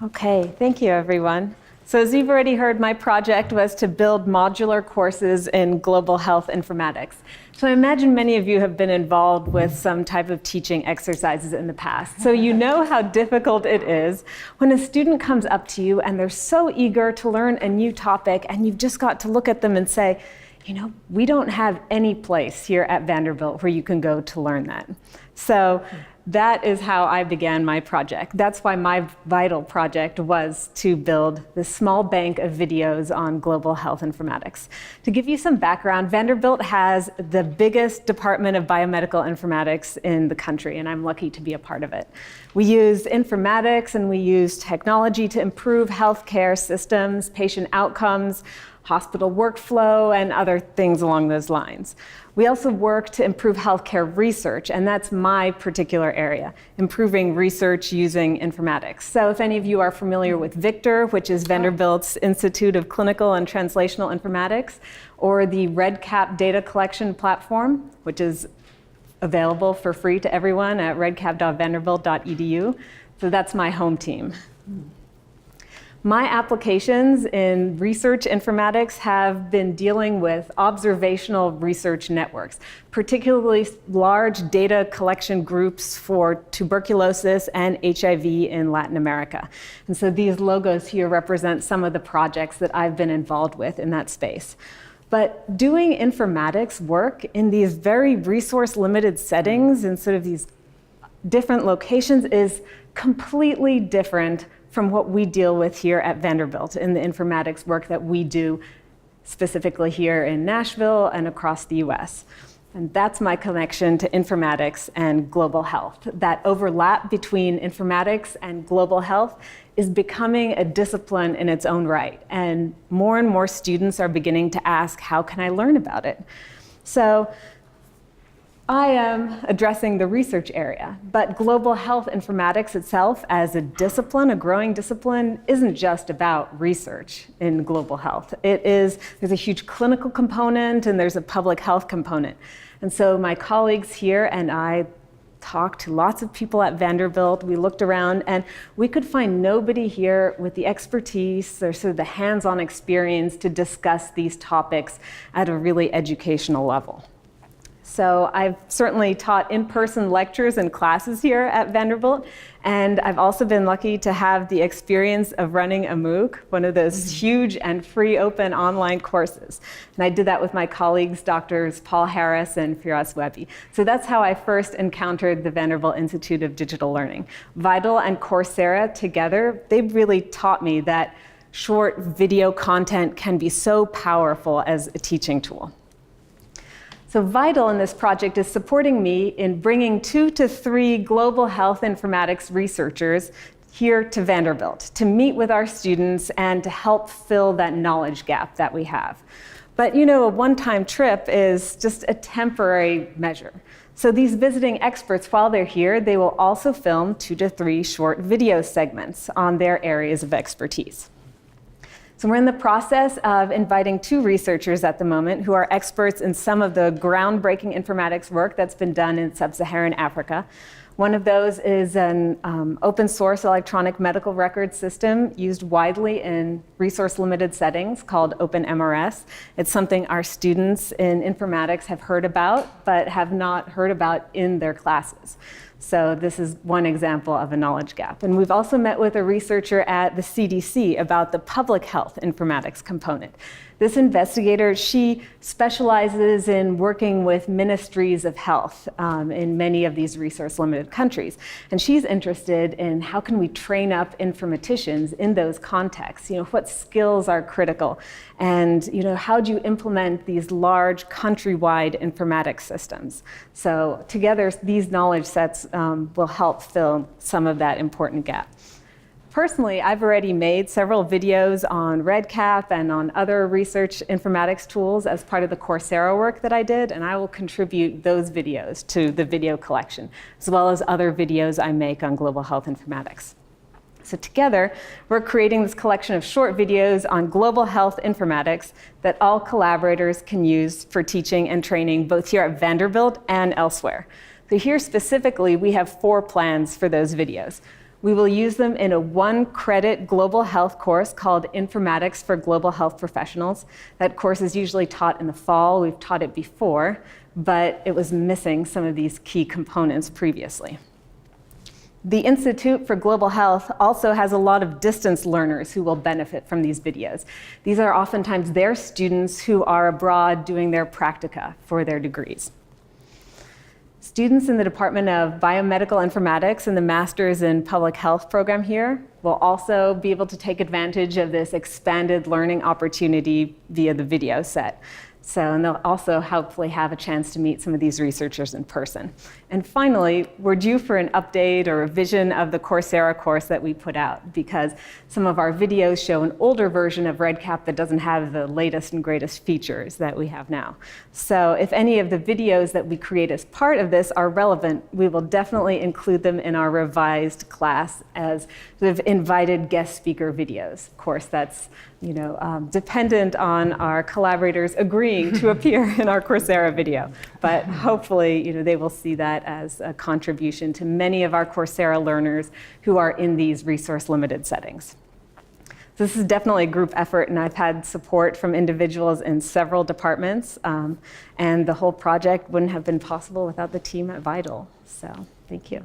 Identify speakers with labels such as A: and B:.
A: Okay, thank you everyone. So as you've already heard, my project was to build modular courses in global health informatics. So I imagine many of you have been involved with some type of teaching exercises in the past. So you know how difficult it is when a student comes up to you and they're so eager to learn a new topic and you've just got to look at them and say, you know, we don't have any place here at Vanderbilt where you can go to learn that. So that is how I began my project. That's why my vital project was to build this small bank of videos on global health informatics. To give you some background, Vanderbilt has the biggest department of biomedical informatics in the country, and I'm lucky to be a part of it. We use informatics and we use technology to improve healthcare systems, patient outcomes, hospital workflow, and other things along those lines. We also work to improve healthcare research, and that's my particular area, improving research using informatics. So if any of you are familiar with Victor, which is Vanderbilt's Institute of Clinical and Translational Informatics, or the REDCap data collection platform, which is available for free to everyone at redcap.vanderbilt.edu. So that's my home team. My applications in research informatics have been dealing with observational research networks, particularly large data collection groups for tuberculosis and HIV in Latin America. And so these logos here represent some of the projects that I've been involved with in that space. But doing informatics work in these very resource-limited settings in sort of these different locations is completely different from what we deal with here at Vanderbilt in the informatics work that we do specifically here in Nashville and across the US. And that's my connection to informatics and global health. That overlap between informatics and global health is becoming a discipline in its own right. And more students are beginning to ask, how can I learn about it? So I am addressing the research area, but global health informatics itself as a discipline, a growing discipline, isn't just about research in global health. There's a huge clinical component and there's a public health component. And so my colleagues here and I talked to lots of people at Vanderbilt. We looked around and we could find nobody here with the expertise or sort of the hands-on experience to discuss these topics at a really educational level. So I've certainly taught in-person lectures and classes here at Vanderbilt, and I've also been lucky to have the experience of running a MOOC, one of those huge and free open online courses. And I did that with my colleagues, Drs. Paul Harris and Firas Webby. So that's how I first encountered the Vanderbilt Institute of Digital Learning. Vital and Coursera together, they've really taught me that short video content can be so powerful as a teaching tool. So Vital in this project is supporting me in bringing 2 to 3 global health informatics researchers here to Vanderbilt to meet with our students and to help fill that knowledge gap that we have. But you know, a one-time trip is just a temporary measure. So these visiting experts, while they're here, they will also film 2 to 3 short video segments on their areas of expertise. So we're in the process of inviting 2 researchers at the moment who are experts in some of the groundbreaking informatics work that's been done in sub-Saharan Africa. One of those is an open source electronic medical record system used widely in resource-limited settings called OpenMRS. It's something our students in informatics have heard about, but have not heard about in their classes. So this is one example of a knowledge gap. And we've also met with a researcher at the CDC about the public health informatics component. This investigator, she specializes in working with ministries of health in many of these resource-limited countries. And she's interested in how can we train up informaticians in those contexts? You know, what skills are critical? And you know, how do you implement these large countrywide informatics systems? So together, these knowledge sets will help fill some of that important gap. Personally, I've already made several videos on REDCap and on other research informatics tools as part of the Coursera work that I did, and I will contribute those videos to the video collection, as well as other videos I make on global health informatics. So together, we're creating this collection of short videos on global health informatics that all collaborators can use for teaching and training, both here at Vanderbilt and elsewhere. So here specifically, we have 4 plans for those videos. We will use them in a 1-credit global health course called Informatics for Global Health Professionals. That course is usually taught in the fall. We've taught it before, but it was missing some of these key components previously. The Institute for Global Health also has a lot of distance learners who will benefit from these videos. These are oftentimes their students who are abroad doing their practica for their degrees. Students in the Department of Biomedical Informatics and the Masters in Public Health program here will also be able to take advantage of this expanded learning opportunity via the video set. And they'll also hopefully have a chance to meet some of these researchers in person. And finally, we're due for an update or revision of the Coursera course that we put out, because some of our videos show an older version of REDCap that doesn't have the latest and greatest features that we have now. So if any of the videos that we create as part of this are relevant, we will definitely include them in our revised class as sort of invited guest speaker videos. Of course, that's dependent on our collaborators agreeing to appear in our Coursera video. But hopefully, they will see that as a contribution to many of our Coursera learners who are in these resource-limited settings. So this is definitely a group effort, and I've had support from individuals in several departments, and the whole project wouldn't have been possible without the team at Vital. So thank you.